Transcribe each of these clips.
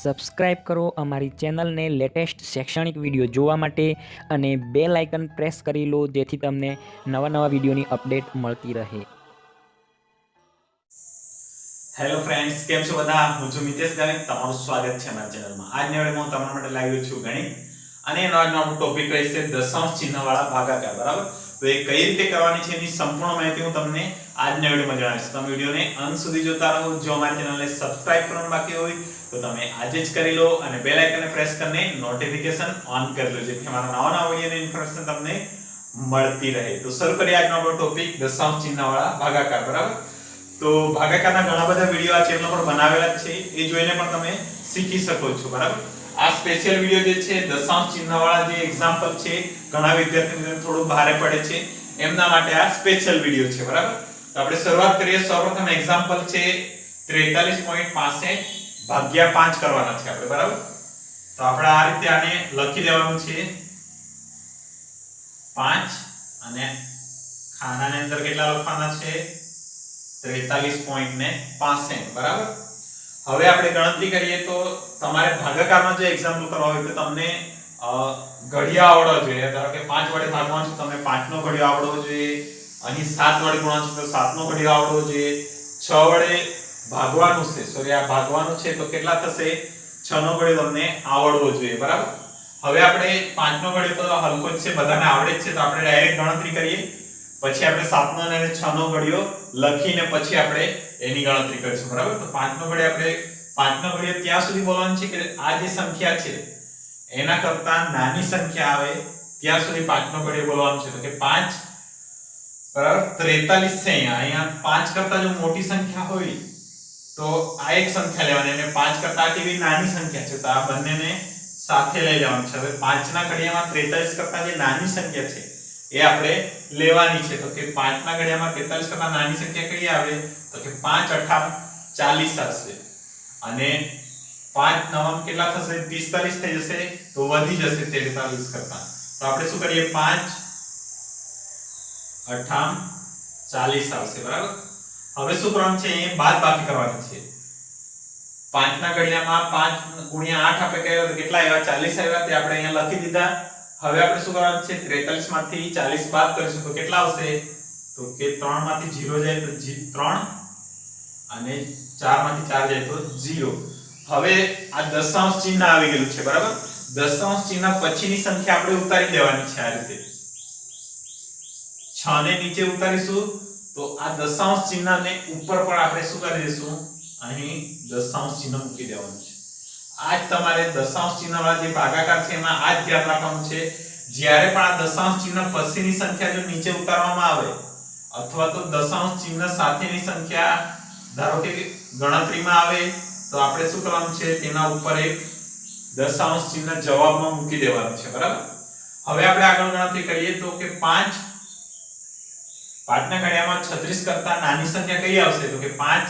Subscribe કરો અમારી ચેનલને લેટેસ્ટ શૈક્ષણિક વિડીયો જોવા માટે અને બેલ આઇકન પ્રેસ કરી લો જેથી તમને નવા વિડીયોની અપડેટ મળતી રહે. હેલો ફ્રેન્ડ્સ, કેમ છો બધા? હું છું મિતેશ ગણિત. તમારું સ્વાગત છે અમારી ચેનલમાં. આજની વિડીયોમાં હું તમારા માટે લાવ્યો છું ગણિત અને એનો આજનો આપણો ટોપિક રહેશે દશાંશ ચિહ્નવાળા ભાગાકાર. બરાબર? તો એ કઈ રીતે કરવાની છે એની સંપૂર્ણ માહિતી હું તમને આજના વિડીયોમાં જણાવીશ. તમે વિડીયોને અંત સુધી જોતા રહો. જો અમારી ચેનલને સબસ્ક્રાઇબ કરવાનું બાકી હોય તો તમે આજે જ કરી લો અને બેલ આઇકનને પ્રેસ કરીને નોટિફિકેશન ઓન કરી લો જેથી અમારા નવા વિડીયોની ઇન્ફોર્મેશન તમને મળતી રહે. તો શરૂ કરીએ આજનો આપણો ટોપિક દશાંશ ચિહ્નવાળા ભાગાકાર. બરાબર? તો ભાગાકારના ઘણા બધા વિડિયો આ ચેનલ પર બનાવેલા છે, એ જોઈને પણ તમે શીખી શકો છો. બરાબર? આ સ્પેશિયલ વિડિયો જે છે દશાંશ ચિહ્નવાળા જે એક્ઝામ્પલ છે, ઘણા વિદ્યાર્થી મિત્રોને થોડું ભારે પડે છે, એમના માટે આ સ્પેશિયલ વિડિયો છે. બરાબર? તો આપણે શરૂઆત કરીએ. સૌપ્રથમ એક્ઝામ્પલ છે 43.65 ભાગ્યા 5 કરવાના છે આપણે. બરાબર? તો આપણે આ રીતે આને લખી દેવાનું છે 5 અને ખાનાની અંદર કેટલા લખવાના છે 43.65. બરાબર? હવે આપણે ગણતરી કરીએ તો તમારે ભાગાકારનો જે એક્ઝામ્પલ કરવા હોય તો તમને ઘડિયા આવડવા જોઈએ. ધારો કે 5 વડે ભાગવાનું છે, તમે 5 નો ઘડિયો આવડવો જોઈએ. અહીં 7 વડે ગુણવાનું છે તો 7 નો ઘડિયો આવડવો જોઈએ. 6 વડે ભાગવાનું છે, સોરી આ ભાગવાનું છે તો કેટલા થશે 6 નો ઘડિયો તમને આવડવો જોઈએ. બરાબર? હવે આપણે 5 નો ઘડિયો તો હલકો જ છે, બધાને આવડે જ છે, તો આપણે ડાયરેક્ટ ગણતરી કરીએ. પછી આપણે 7 નો અને 6 નો ઘડિયો લખીને પછી આપણે એની ગણતરી કરીશું. બરાબર? તો 5 નો ઘડિયો આપણે 5 નો ઘડિયો ત્યાં સુધી બોલવાનું છે કે આ જે સંખ્યા છે એના કરતા નાની સંખ્યા આવે ત્યાં સુધી 5 નો ઘડિયો બોલવાનું છે. તો કે 5 બરાબર 43 છે. અહીંયા 5 કરતા જો મોટી સંખ્યા હોય તો આ એક સંખ્યા લેવાની અને 5 કરતા કેવી નાની સંખ્યા છે તો આ બંનેને સાથે લઈ લેવાનું છે. હવે 5 ના ઘડિયામાં 43 કરતા જે નાની સંખ્યા છે એ આપણે લેવાની છે. તો કે 5 ના ઘડિયામાં 43 કરતા નાની સંખ્યા કઈ આવે તો કે 5 8 40 આવશે અને 5 9 કેટલા થશે 45 થઈ જશે તો વધી જશે 43 કરતા. તો આપણે શું કરીએ 5 8 40 આવશે. બરાબર? હવે શું કરવાનું છે એ બાદબાકી કરવાની છે. 5 ના ઘડિયામાં 5 ગુણ્યા 8 આપણે કર્યો તો કેટલા આવ્યા 40 આવ્યા, તે આપણે અહીંયા લખી દીધા. હવે આપણે શું કરવાનું છે 43 માંથી 40 બાદ કરીશું તો કેટલા આવશે તો કે 3 માંથી 0 જાય તો 3 અને 4 માંથી 4 જાય તો 0. હવે આ દશાંશ ચિહ્ન આવી ગયું છે. બરાબર? દશાંશ ચિહ્ન પછીની સંખ્યા આપણે ઉતારી દેવાની છે આ રીતે. 6 ને નીચે ઉતારીશું તો આ દશાંશ ચિહ્નને ઉપર પણ આપણે શું કરી દઈશું અહીં દશાંશ ચિહ્ન મૂકી દેવાનું છે. આજ તમારે દશાંશ ચિહ્નવાળા જે ભાગાકાર છે એમાં આ જ ધ્યાન રાખવાનું છે. જ્યારે પણ આ દશાંશ ચિહ્ન પછીની સંખ્યા જો નીચે ઉતારવામાં આવે અથવા તો દશાંશ ચિહ્ન સાથેની સંખ્યા ધારો કે ગણતરીમાં આવે તો આપણે શું કરવાનું છે તેના ઉપર એક દશાંશ ચિહ્ન જવાબમાં મૂકી દેવાનું છે. બરાબર? હવે આપણે આગળ ગણતરી કરીએ તો કે 5 ના ઘડિયામાં 36 કરતા નાની સંખ્યા કઈ આવશે તો કે 5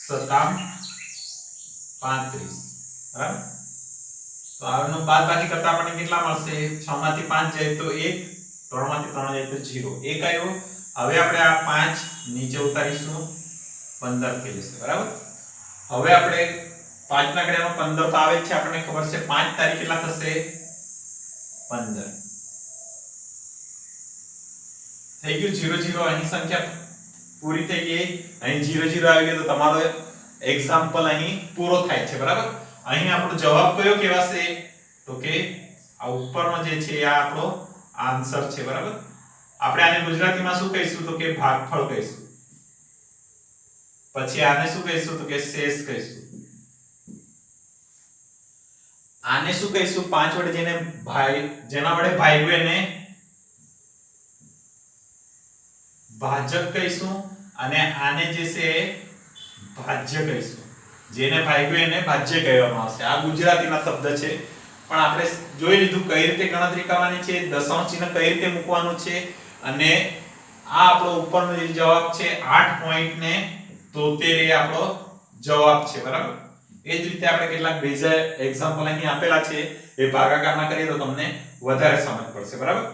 7 35. બરાબર? તો આનો બાદબાકી કરતા આપણને કેટલા મળશે 6 માંથી 5 જાય તો 1, 3 માંથી 3 જાય તો 0. 1 આવ્યો. હવે આપણે આ 5 નીચે ઉતારીશું 15 થઈ જશે. બરાબર? હવે આપણે 5 ના ઘડિયામાં 15 તો આવે છે, આપણને ખબર છે 5 તારીખ કેટલા થશે 15 થઈ ગયું. 0 0 અહીં સંખ્યા પૂરી થઈ ગઈ. અહીં 0 0 આવી ગયો તો તમારો એક્ઝામ્પલ અહીં પૂરો થાય છે. બરાબર? અહીં આપણો જવાબ કયો કહેવાશે તો કે આ ઉપરનો જે છે આ આપણો આન્સર છે. બરાબર? આપણે આને ગુજરાતીમાં શું કહીશું તો કે ભાગફળ કહીશું. પછી આને શું કહીશું તો કે શેષ કહીશું. આને શું કહીશું 5 વડે જેના વડે ભાગ્યું એને ભાજક કહીશું અને આને જે છે ભાજ્ય કહીશું. જેને ભાગ્યું એને ભાજ્ય કહેવામાં આવશે. આ ગુજરાતીના શબ્દ છે પણ આપણે જોઈ લીધું કઈ રીતે ગણતરી કરવાની છે, દશાંશ ચિહ્ન કઈ રીતે મૂકવાનું છે અને આ આપણો ઉપરનો જે જવાબ છે 8.73 એ આપણો જવાબ છે. બરાબર? એ જ રીતે આપણે કેટલાક બીજા એક્ઝામ્પલ અહીં આપેલા છે એ ભાગાકારના કરીએ તો તમને વધારે સમજ પડશે. બરાબર?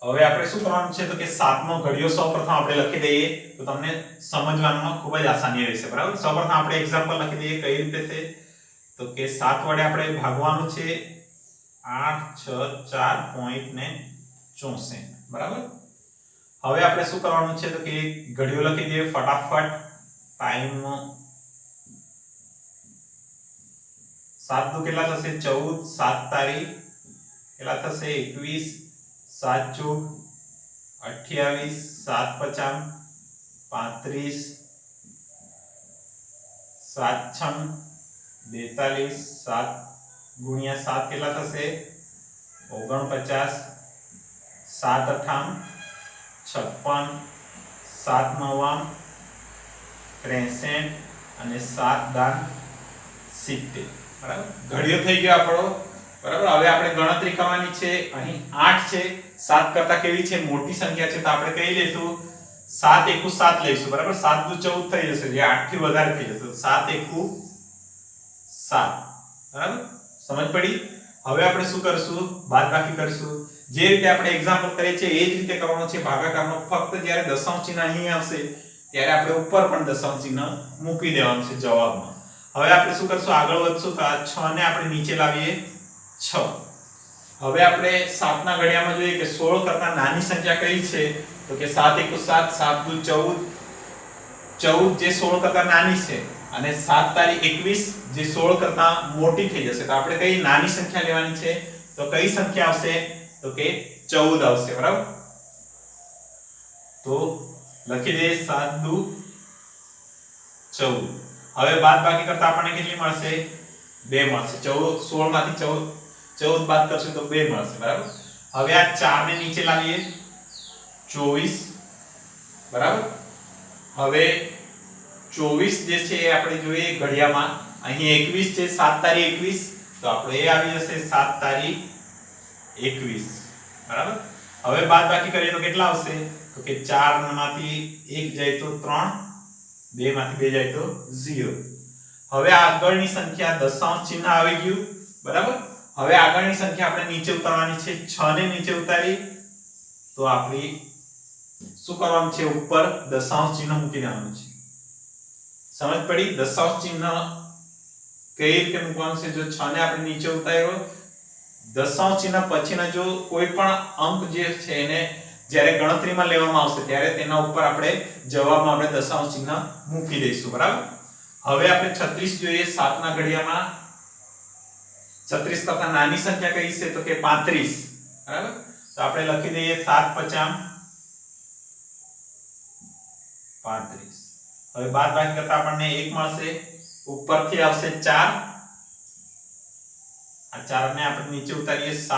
હવે આપણે શું કરવાનું છે તો કે 7 નો ઘડિયો સૌપ્રથમ આપણે લખી દઈએ તો તમને સમજવામાં ખૂબ જ આસાની રહેશે બરાબર સૌપ્રથમ આપણે એક્ઝામ્પલ લખી દઈએ કઈ રીતે છે તો કે 7 વડે આપણે ભાગવાનું છે 8 6 4.64 બરાબર હવે આપણે શું કરવાનું છે તો કે ઘડિયો લખી દઈએ ફટાફટ ટાઈમ નો 7 દુ કેટલા થશે 14 7 તારીખ કેટલા થશે 21 7 ચોક 28 7 50 35 7 છમ 42 7 ગુણ્યા 7 કેટલા થશે 49 7 અઠામ 56 7 નવામ 63 અને 7 દાન 70 બરાબર ઘડિયો થઈ ગયો આપણો બરાબર હવે આપણે ગણતરી કરવાની છે અહીં 8 છે 7 કરતા કેવી છે મોટી સંખ્યા છે તો આપણે કઈ લઈશું 7 એકુ 7 લઈશું બરાબર 7 દુ 14 થઈ જશે જે 8 થી વધારે થઈ જશે 7 એકુ 7 બરાબર સમજ પડી હવે આપણે શું કરશું બાદબાકી કરીશું જે રીતે આપણે એક્ઝામ્પલ કરીએ છીએ એ જ રીતે કરવાનો છે ભાગાકારનો ફક્ત જ્યારે દશાંશ ચિહ્ન અહીં આવશે ત્યારે આપણે ઉપર પણ દશાંશ ચિહ્ન મૂકી દેવાનું છે જવાબમાં હવે આપણે શું કરશું આગળ વધશું તો આ 6 ને આપણે નીચે લાવીએ 6 હવે આપણે 7 ના ઘડિયામાં જોઈએ કે 16 કરતા નાની સંખ્યા કઈ છે તો કે 7 એકુ 7 7 દુ 14 14 જે 16 કરતા નાની છે અને 7 તારીખ 21 જે 16 કરતા મોટી થઈ જશે તો આપણે કઈ નાની સંખ્યા લેવાની છે તો કઈ સંખ્યા આવશે તો કે 14 આવશે બરાબર તો લખી દે 7 દુ 14 હવે બાદબાકી કરતા આપણને કેટલી મળશે 2 મળશે 16 માંથી 14 બાદ કરશું તો 2 મળશે બરાબર હવે આ 4 ને નીચે લાવીએ 24 બરાબર હવે 24 જે છે એ આપણે જોઈએ ઘડિયામાં અહીં 21 છે 7 તારીખ 21 તો આપણે એ આવી જશે 7 તારીખ 21 બરાબર હવે બાદબાકી કરીએ તો કેટલા આવશે તો કે 4 માંથી 1 જાય તો 3 2 માંથી 2 જાય તો 0 હવે આગળની સંખ્યા દશાંશ ચિહ્ન આવી ગયું બરાબર હવે આગળની સંખ્યા આપણે નીચે ઉતારવાની છે 6 ને નીચે ઉતારી તો આપણી શું કરવાનું છે ઉપર દશાંશ ચિહ્ન મૂકી દેવાનું છે સમજ પડી દશાંશ ચિહ્ન કઈ રીતે મૂકવાનું છે જો 6 ને આપણે નીચે ઉતાર્યો દશાંશ ચિહ્ન પછીના જો કોઈ પણ અંક જે છે એને જ્યારે ગણતરીમાં લેવામાં આવશે ત્યારે તેના ઉપર આપણે જવાબમાં આપણે દશાંશ ચિહ્ન મૂકી દઈશું બરાબર હવે આપણે 36 જોઈએ 7 ના ઘડિયામાં 36 કરતા નાની સંખ્યા કઈ છે તો કે 35 બરાબર તો આપણે લખી દઈએ 7 50 35 હવે બાદબાકી કરતા આપણને 1 મળશે ઉપરથી આવશે 4 આ 4 ને આપણે નીચે ઉતારીએ 7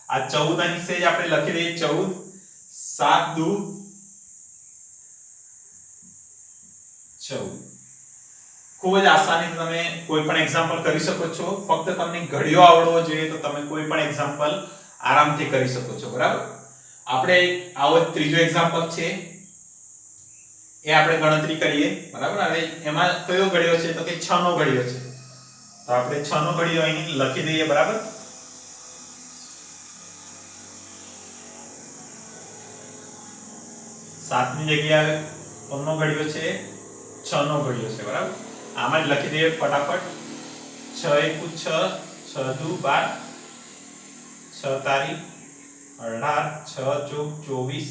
આ 14 અહીં છે આપણે લખી દઈએ 14 7 દુ 14 ખૂબ જ આસાનીથી તમે કોઈ પણ એક્ઝામ્પલ કરી શકો છો ફક્ત તમને ઘડિયો આવડવો જોઈએ તો તમે કોઈ પણ એક્ઝામ્પલ આરામથી કરી શકો છો બરાબર આપણે આવો ત્રીજો એક્ઝામ્પલ છે એ આપણે ગણતરી કરીએ બરાબર હવે એમાં કયો ઘડિયો છે તો કે 6 નો ઘડિયો છે તો આપણે 6 નો ઘડિયો અહીં લખી દઈએ બરાબર 7 ની જગ્યાએ કોનો ઘડિયો છે 6 નો ઘડિયો છે બરાબર આમાં જ લખી દઈએ ફટાફટ 6 એકુ 6 6 દુ 12 6 તારીખ 18 6 ચોક 24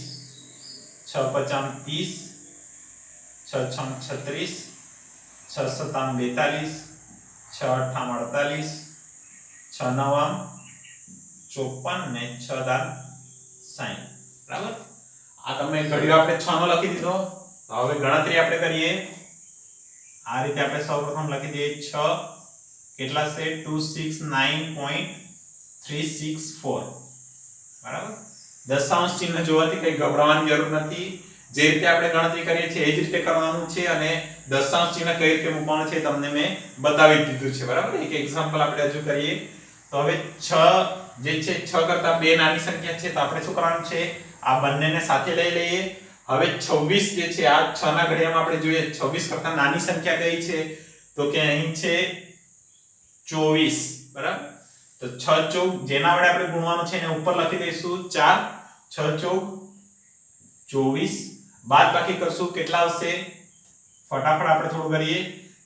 6 પચામ 30 6 છમ 36 6 સતામ 42 6 અઠામ 48 6 નવામ 54 ને 6 દાન 60 બરાબર આ તમે ઘડિયો આપણે 6 નો લખી દીધો તો હવે ગણતરી આપણે કરીએ આ રીતે આપણે સૌપ્રથમ લખી દઈએ 6 કેટલા છે 269.364 બરાબર દશાંશ ચિહ્ન જોવાથી કઈ ગભરાવાની જરૂર નથી જે રીતે આપણે ગણતરી કરીએ છીએ એ જ રીતે કરવાનું છે અને દશાંશ ચિહ્ન કઈ રીતે મૂકવાનું છે તમને મેં બતાવી દીધું છે બરાબર એક એક્ઝામ્પલ આપણે હજુ કરીએ તો હવે 6 જે છે 6 કરતા 2 નાની સંખ્યા છે તો આપણે શું કરવાનું છે આ બંનેને સાથે લઈ લઈએ હવે 26 જે છે આ 6 ના ઘડિયામાં આપણે જોઈએ 26 કરતા નાની સંખ્યા કઈ છે તો કે અહીં છે 24 બરાબર તો 6 ચોક જેના વડે આપણે ગુણવાનું છે એને ઉપર લખી દઈશું 4 6 ચોક 24 બાદ બાકી કરશું કેટલા આવશે ફટાફટ આપણે થોડું કરીએ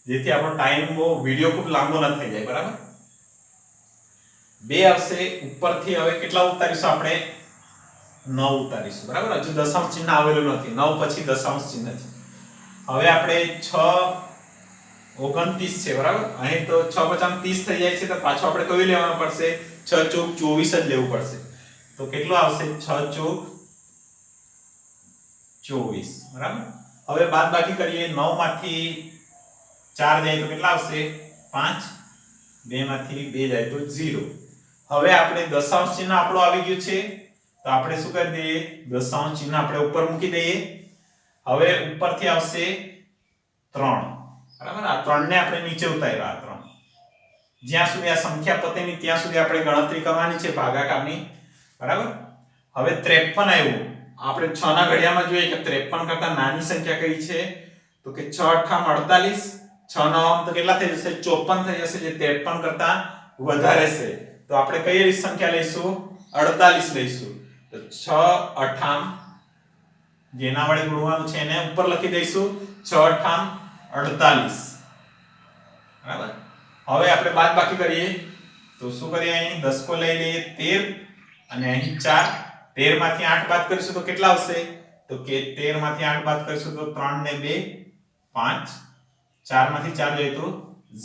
જેથી આપણો ટાઈમ વિડિયો ખૂબ લાંબો ન થઈ જાય બરાબર 2 આવશે ઉપરથી હવે કેટલા ઉતારીશું આપણે 9 ઉતારીશું બરાબર હજુ દશાંશ ચિહ્ન આવેલું નથી 9 પછી દશાંશ ચિહ્ન છે હવે આપણે 6 29 છે બરાબર અહીં તો 6 50 30 થઈ જાય છે તો પાછો આપણે કયું લેવાનું પડશે 6 ચોક 24 જ લેવું પડશે તો કેટલું આવશે 6 ચોક 24 બરાબર હવે બાદબાકી કરીએ 9 માંથી 4 જાય તો કેટલા આવશે 5 2 માંથી 2 જાય તો 0 હવે આપણે દશાંશ ચિહ્ન આપણો આવી ગયું છે તો આપણે શું કરી દઈએ દશાંશ ચિહ્ન આપણે ઉપર મૂકી દઈએ હવે ઉપરથી આવશે 3 બરાબર આ 3 ને આપણે નીચે ઉતાર્યા આ 3 જ્યાં સુધી આ સંખ્યા પતે નહીં ત્યાં સુધી આપણે ગણતરી કરવાની છે ભાગાકારની બરાબર હવે 53 આવ્યું આપણે 6 ના ઘડિયામાં જોઈએ કે 53 કરતા નાની સંખ્યા કઈ છે તો કે 6 8 48 6 9 તો કેટલા થઈ જશે 54 થઈ જશે જે 53 કરતા વધારે છે તો આપણે કઈ સંખ્યા લઈશું 48 લઈશું તો 6 8 જેના વડે ગુણવાનું છે એને ઉપર લખી દઈશું 6 8 48 બરાબર હવે આપણે બાદબાકી કરીએ તો શું કરીએ અહીં દસકો લઈ લઈએ 13 અને અહીં 4 13 માંથી 8 બાદ કરીશું તો કેટલા આવશે તો કે 13 માંથી 8 બાદ કરીશું તો 3 ને 2 5 4 માંથી 4 જાય તો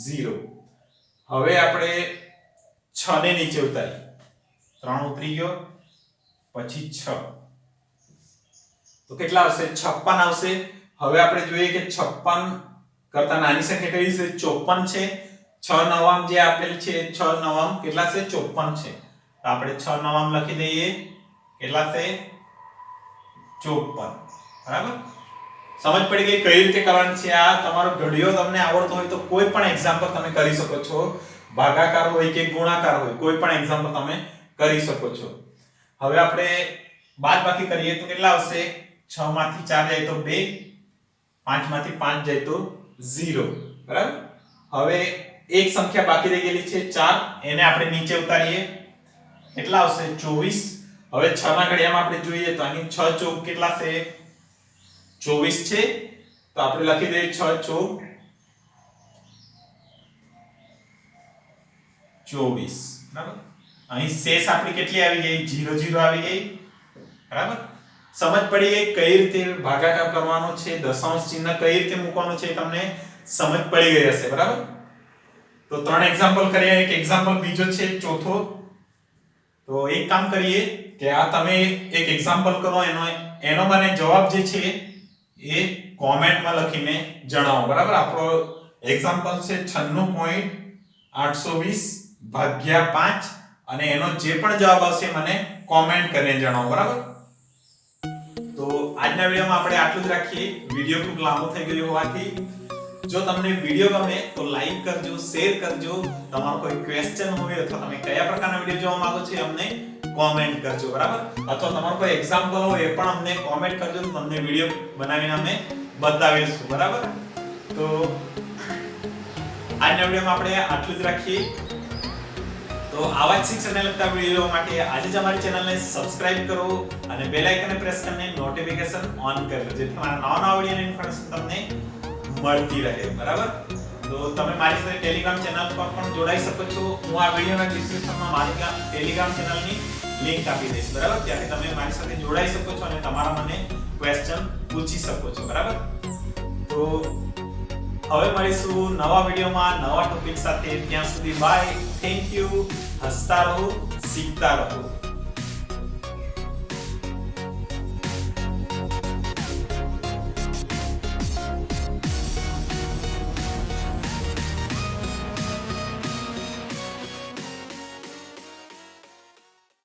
0 હવે આપણે 6 ને નીચે ઉતારીએ 3 ઉતરી ગયો પછી 6 તો કેટલા આવશે 56 આવશે હવે આપણે જોઈએ કે 56 કરતા નાની સંખ્યા કઈ છે 54 છે 6 નવામ જે આપેલી છે 6 નવામ કેટલા છે 54 છે તો આપણે 6 નવામ લખી દઈએ કેટલા છે 54 બરાબર સમજ પડી ગઈ કઈ રીતે કરવાનું છે આ તમારો ઘડિયો તમને આવડતો હોય તો કોઈ પણ એક્ઝામ્પલ તમે કરી શકો છો ભાગાકાર હોય કે ગુણાકાર હોય કોઈ પણ એક્ઝામ્પલ તમે કરી શકો છો હવે આપણે બાદબાકી કરીએ તો કેટલા આવશે 6 માંથી 4 જાય તો 2 5 માંથી 5 જાય તો 0 બરાબર હવે એક સંખ્યા બાકી રહી ગયેલી છે 4 એને આપણે નીચે ઉતારીએ કેટલા આવશે 24 હવે 6 ના ઘડિયામાં આપણે જોઈએ તો અહીં 6 ચોક કેટલા છે 24 છે તો આપણે લખી દઈએ 6 ચોક 24 બરાબર અહીં શેષ આપણી કેટલી આવી ગઈ 0 0 આવી ગઈ બરાબર સમજ પડી ગઈ કઈ રીતે ભાગાકાર કરવાનો છે દશાંશ ચિહ્ન કઈ રીતે મૂકવાનું છે તમને સમજ પડી ગઈ હશે બરાબર તો 3 એક્ઝામ્પલ કરીએ એક એક્ઝામ્પલ બીજો છે ચોથો તો એક કામ કરીએ કે આ તમે એક એક્ઝામ્પલ કરો એનો મને જવાબ જે છે એ કોમેન્ટમાં લખીને જણાવો બરાબર આપણો એક્ઝામ્પલ છે 96.820 ભાગ્યા 5 અને એનો જે પણ જવાબ આવશે મને કોમેન્ટ કરીને જણાવો બરાબર તો આજના વિડિયોમાં આપણે આટલું જ રાખીએ વિડિયો ખૂબ લાંબો થઈ ગયો હોવાથી જો તમને વિડિયો ગમે તો લાઈક કરજો શેર કરજો તમારો કોઈ ક્વેશ્ચન હોય અથવા તમે કયા પ્રકારના વિડિયો જોવા માંગો છો અમને કોમેન્ટ કરજો બરાબર અથવા તમારો કોઈ એક્ઝામ્પલ હોય એ પણ અમને કોમેન્ટ કરજો તો તમને વિડિયો બનાવીને અમે બતાવીશું બરાબર તો આજના વિડિયોમાં આપણે આટલું જ રાખીએ તો આવા જ શિક્ષણને લગતા વિડિયો માટે આજે જ અમારી ચેનલને સબસ્ક્રાઇબ કરો અને બેલ આઇકનને પ્રેસ કરીને નોટિફિકેશન ઓન કરી લો જેથી મારા નવા વિડિયોની ઇન્ફોર્મેશન તમને મળતી રહે બરાબર તો તમે મારી સાથે ટેલિગ્રામ ચેનલ પર પણ જોડાઈ શકો છો હું આ વિડિયોના ડિસ્ક્રિપ્શનમાં મારી ટેલિગ્રામ ચેનલની લિંક આપી દઈશ બરાબર ત્યાંથી તમે મારી સાથે જોડાઈ શકો છો અને તમારા મને ક્વેશ્ચન પૂછી શકો છો બરાબર તો હવે મળીશું નવા વિડિયોમાં નવા ટોપિક સાથે ત્યાં સુધી બાય થેન્ક યુ હસતા રહો શીખતા રહો